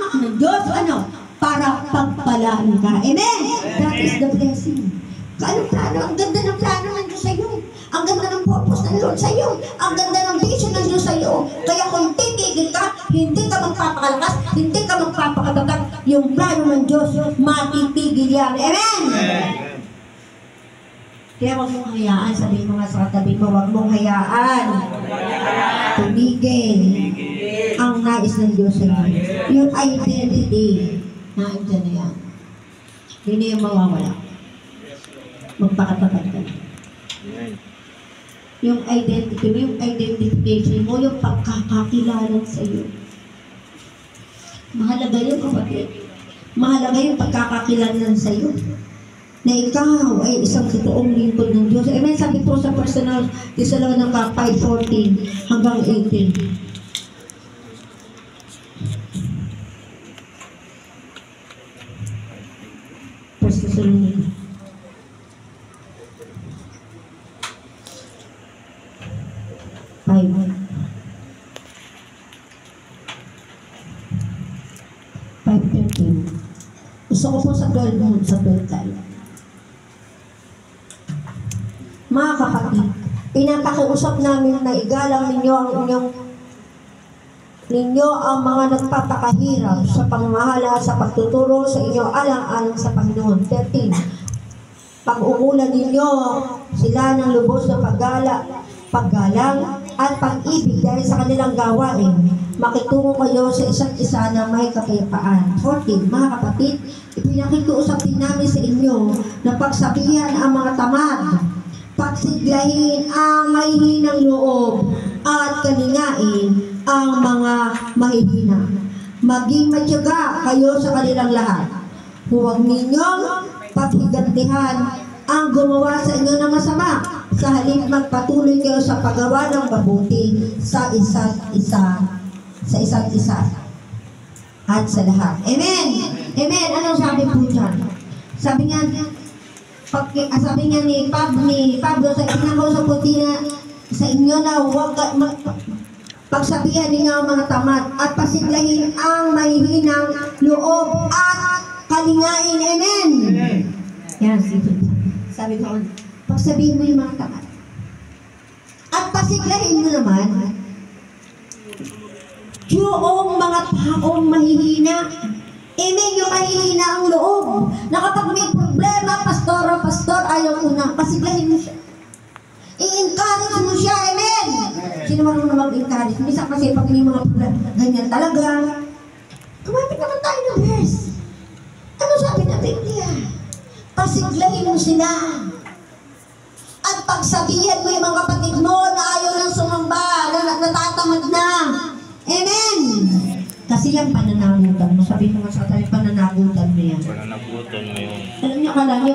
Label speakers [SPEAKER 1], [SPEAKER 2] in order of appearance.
[SPEAKER 1] hamak ng Diyos, ano? Para pagpalaan ka. Amen? That is the blessing. Anong plano? Ang ganda ng plano ng Diyos sa'yo. Ang ganda ng purpose ng Lord sa'yo. Ang ganda ng vision ng Diyos sa'yo. Kaya kung titigil ka, hindi ka magpapakalakas, hindi ka magpapakatatag, yung plano ng Diyos, matitigil yan. Amen? Kaya huwag mong hayaan, sabihin mo nga sa katabi mo, huwag mong hayaan. Tumigil ang nais ng Diyos sa'yo. Yung identity, naandyan na yan. Hindi yung mawawala. Magpakatatag ka. Yung identity mo, yung identification mo, yung pagkakakilala sa iyo. Mahalaga yun, kapatid. Mahalaga yung pagkakakilala sa iyo. Na ikaw ay isang totoong lingkod ng Diyos. Amen, sabi po sa personal, isa lang ng 5:14 hanggang 18. First Thessalonians. Gusto ko po sa 12 mo, sa 12 tayo. Mga kapatid, pinapakiusap namin na igalang ninyo ang mga nagpapakahirap sa pangmahala sa pagtuturo sa inyo alang-alang sa Panginoon. 13. Pag-umulan ninyo sila ng lubos na paggalang at pag-ibig dahil sa kanilang gawain. Makitungo kayo sa isa't isa na may kapayapaan. 14. Mga kapatid, ipinakikiusap din namin sa inyo na pagsabihan ang mga tamad, pagsiglahin ang mahihinang loob, at kalingain ang mga mahihina. Maging matyaga kayo sa kanilang lahat. Huwag ninyong paghigantihan ang gumawa sa inyo ng masama. Sa halip magpatuloy kayo sa paggawa ng mabuti sa isa't isa at sa lahat. Amen! Amen! Anong sabi po dyan? Sabi nga ni Pablo sa pinakausap po sa inyo na huwag pagsabihan ninyo ang mga tamad at pasiglahin ang mahihinang loob at kalingain. Amen! Yan, sabi ko, pagsabihin mo yung mga tamad. At pasiglahin mo naman yung mga taong mahihina. Amen, yung mahihina ang loob. Na kapag may problema, pastor, ayaw ko na. Pasiglahin mo siya. I-encourage mo siya. Amen. Sino marunong mag-encourage? Minsan kasi pag may mga problema, ganyan talaga. Kumapit naman tayo ng verse. Ano sabi na Biblia? Pasiglahin mo sila. At pagsabihan mo yung mga kapatid mo na ayaw ng sumamba, na natatamad na. Amen! Kasi yan pananagutan mo. Sabi mo nga sa tayo, pananagutan mo yan.
[SPEAKER 2] Pananagutan mo yun.
[SPEAKER 1] Alam niyo, kala niyo,